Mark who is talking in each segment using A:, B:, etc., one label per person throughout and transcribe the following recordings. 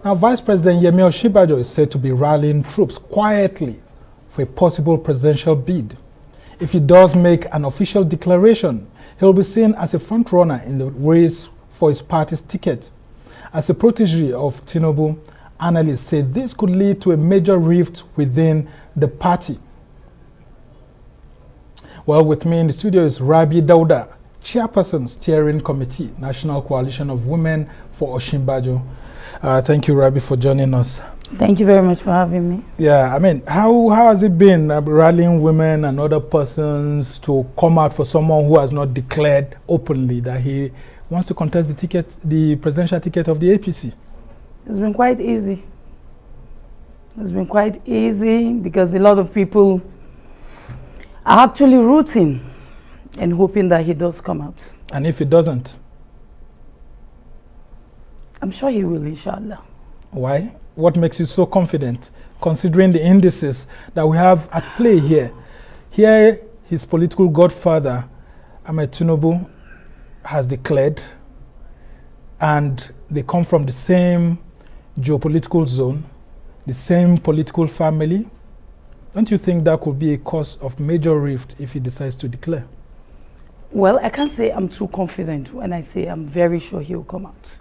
A: Now, Vice President Yemi Oshibajo is said to be rallying troops quietly for a possible presidential bid. If he does make an official declaration, he will be seen as a front-runner in the race for his party's ticket. As a protege of Tinubu, analysts say this could lead to a major rift within the party. Well, with me in the studio is Rabi Dauda, Chairperson, Steering Committee, National Coalition of Women for Oshibajo. Thank you, Rabi, for joining us.
B: Thank you very much for having me.
A: Yeah, I mean, how has it been rallying women and other persons to come out for someone who has not declared openly that he wants to contest the ticket, the presidential ticket of the APC?
B: It's been quite easy. It's been quite easy because a lot of people are actually rooting and hoping that he does come out.
A: And if he doesn't?
B: I'm sure he will, inshallah.
A: Why? What makes you so confident, considering the indices that we have at play here? Here, his political godfather, Ahmed Tinubu, has declared, and they come from the same geopolitical zone, the same political family. Don't you think that could be a cause of major rift if he decides to declare?
B: Well, I can't say I'm too confident when I say I'm very sure he'll come out.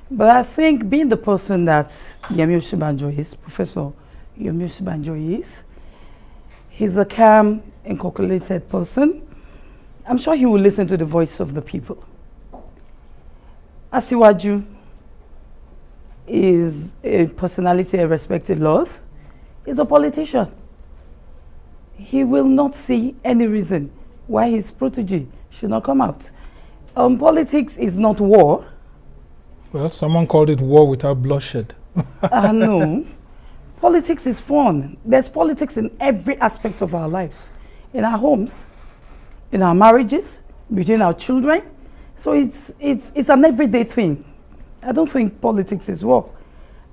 B: But I think being the person that Yemi Oshibajo is, Professor Yemi Oshibajo is, he's a calm and calculated person. I'm sure he will listen to the voice of the people. Asiwaju is a personality, a respected Lord. He's a politician. He will not see any reason why his protege should not come out. Politics is not war.
A: Well, someone called it war without bloodshed.
B: No. Politics is fun. There's politics in every aspect of our lives. In our homes, in our marriages, between our children. So it's an everyday thing. I don't think politics is war.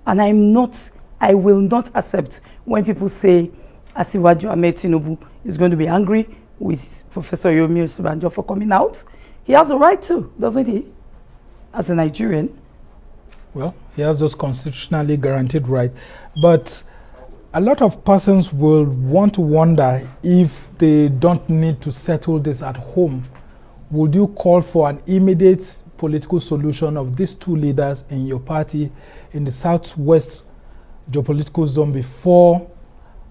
B: And I will not accept when people say Asiwaju Ahmed Tinubu is going to be angry with Professor Yemi Oshibajo for coming out. He has a right to, doesn't he? As a Nigerian.
A: Well, he has those constitutionally guaranteed rights. But a lot of persons will want to wonder if they don't need to settle this at home. Would you call for an immediate political solution of these two leaders in your party in the southwest geopolitical zone before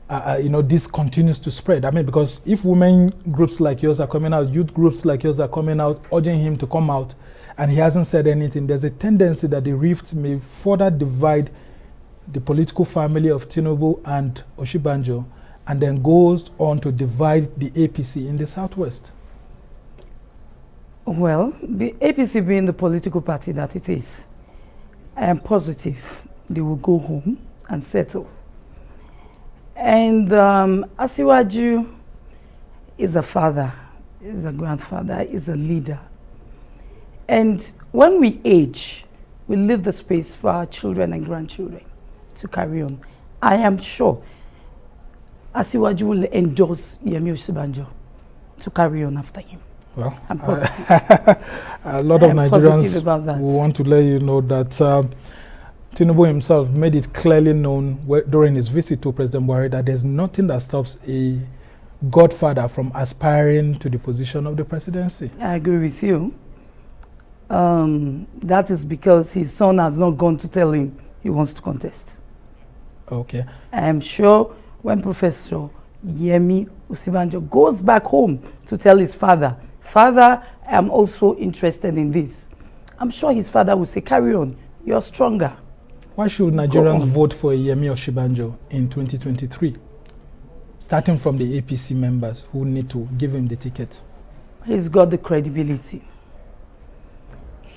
A: this continues to spread? I mean, because if women groups like yours are coming out, youth groups like yours are coming out, urging him to come out, and he hasn't said anything, there's a tendency that the rift may further divide the political family of Tinubu and Oshibajo, and then goes on to divide the APC in the southwest. Well,
B: the APC being the political party that it is, I am positive they will go home and settle. And Asiwaju is a father, is a grandfather, is a leader. And when we age, we leave the space for our children and grandchildren to carry on. I am sure Asiwaju will endorse Yemi Oshibajo to carry on after him.
A: Well,
B: I'm positive.
A: A lot of Nigerians want to let you know that Tinubu himself made it clearly known during his visit to President Buhari that there's nothing that stops a godfather from aspiring to the position of the presidency.
B: I agree with you. That is because his son has not gone to tell him he wants to contest.
A: Okay.
B: I am sure when Professor Yemi Oshibajo goes back home to tell his father, Father, I am also interested in this, I'm sure his father will say, carry on, you're stronger.
A: Why should Nigerians vote for Yemi Oshibajo in 2023? Starting from the APC members who need to give him the ticket.
B: He's got the credibility.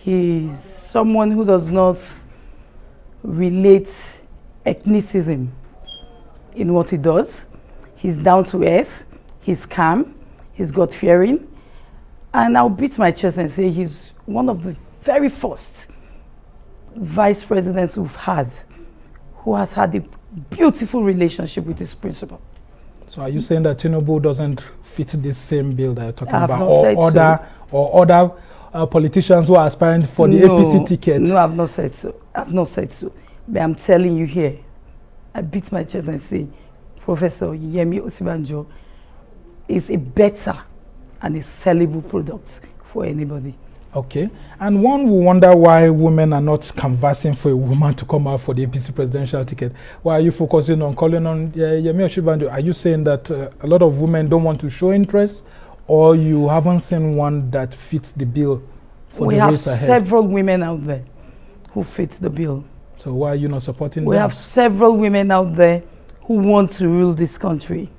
B: He's someone who does not relate ethnicism in what he does. He's down to earth, he's calm, he's God-fearing, and I'll beat my chest and say he's one of the very first vice presidents we've had who has had a beautiful relationship with his principal.
A: So are you saying that Tinubu doesn't fit this same bill that you're talking about,
B: or other
A: politicians who are aspiring for the APC ticket.
B: No, I've not said so. I've not said so. But I'm telling you here, I beat my chest and say, Professor Yemi Oshibajo is a better and a sellable product for anybody.
A: Okay. And one will wonder why women are not canvassing for a woman to come out for the APC presidential ticket. Why are you focusing on calling on Yemi Oshibajo? Are you saying that a lot of women don't want to show interest, or you haven't seen one that fits the bill for the race ahead?
B: We have several women out there who fit the bill.
A: So why are you not supporting them?
B: We have several women out there who want to rule this country.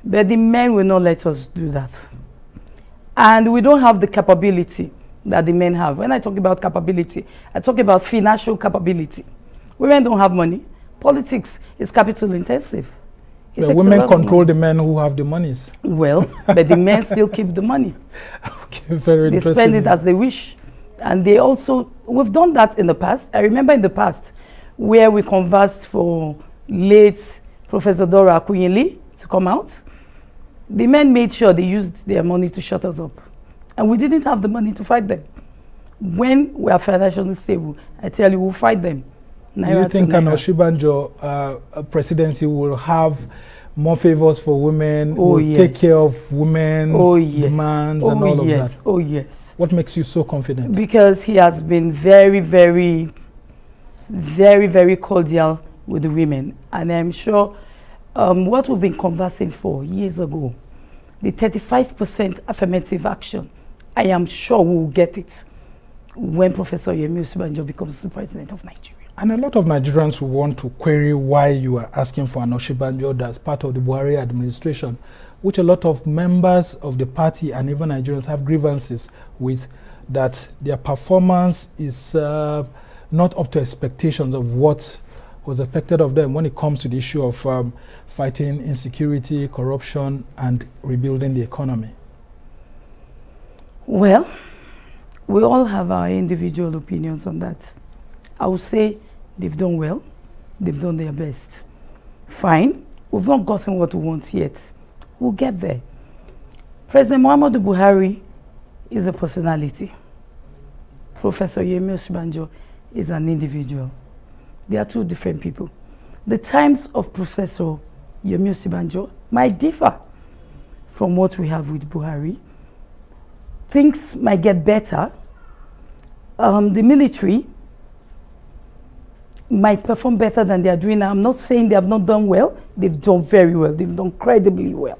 B: But the men will not let us do that. And we don't have the capability that the men have. When I talk about capability, I talk about financial capability. Women don't have money. Politics is capital intensive.
A: Women control the men who have the monies.
B: Well, but the men still keep the money.
A: Okay, very interesting.
B: They spend it as they wish. And they also, we've done that in the past. I remember in the past where we conversed for late Professor Dora Akunyili to come out. The men made sure they used their money to shut us up. And we didn't have the money to fight them. When we are financially stable, I tell you, we'll fight them.
A: Do you think an Oshibajo presidency will have more favors for women, will take care of women's demands and all of that?
B: Oh, yes.
A: What makes you so confident?
B: Because he has been very, very, very, very cordial with the women. And I'm sure what we've been conversing for years ago, the 35% affirmative action, I am sure we'll get it when Professor Yemi Oshibajo becomes the president of Nigeria.
A: And a lot of Nigerians will want to query why you are asking for an Oshibajo as part of the Buhari administration, which a lot of members of the party and even Nigerians have grievances with, that their performance is not up to expectations of what was expected of them when it comes to the issue of fighting insecurity, corruption, and rebuilding the economy.
B: Well, we all have our individual opinions on that. I would say they've done well. They've done their best. Fine. We've not gotten what we want yet. We'll get there. President Muhammadu Buhari is a personality. Professor Yemi Oshibajo is an individual. They are two different people. The times of Professor Yemi Oshibajo might differ from what we have with Buhari. Things might get better. The military might perform better than they are doing now. I'm not saying they have not done well. They've done very well. They've done credibly well.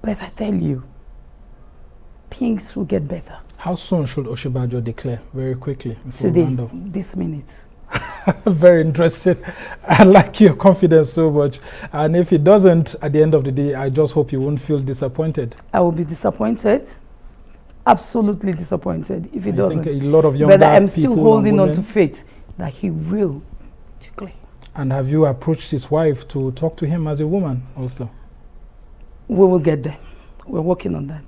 B: But I tell you, things will get better.
A: How soon should Oshibajo declare? Very quickly.
B: Today, this minute.
A: Very interesting. I like your confidence so much. And if it doesn't, at the end of the day, I just hope you won't feel disappointed.
B: I will be disappointed. Absolutely disappointed if it doesn't.
A: I think a lot of younger
B: but I'm still
A: people
B: holding on to faith that he will declare.
A: And have you approached his wife to talk to him as a woman also?
B: We will get there. We're working on that.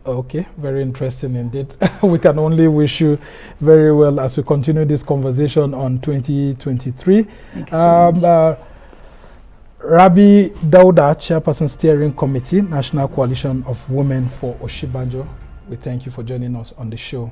A: Okay, very interesting indeed. We can only wish you very well as we continue this conversation on 2023.
B: Thank you so much.
A: Rabi Dauda, Chairperson Steering Committee, National Coalition of Women for Oshibajo. We thank you for joining us on the show.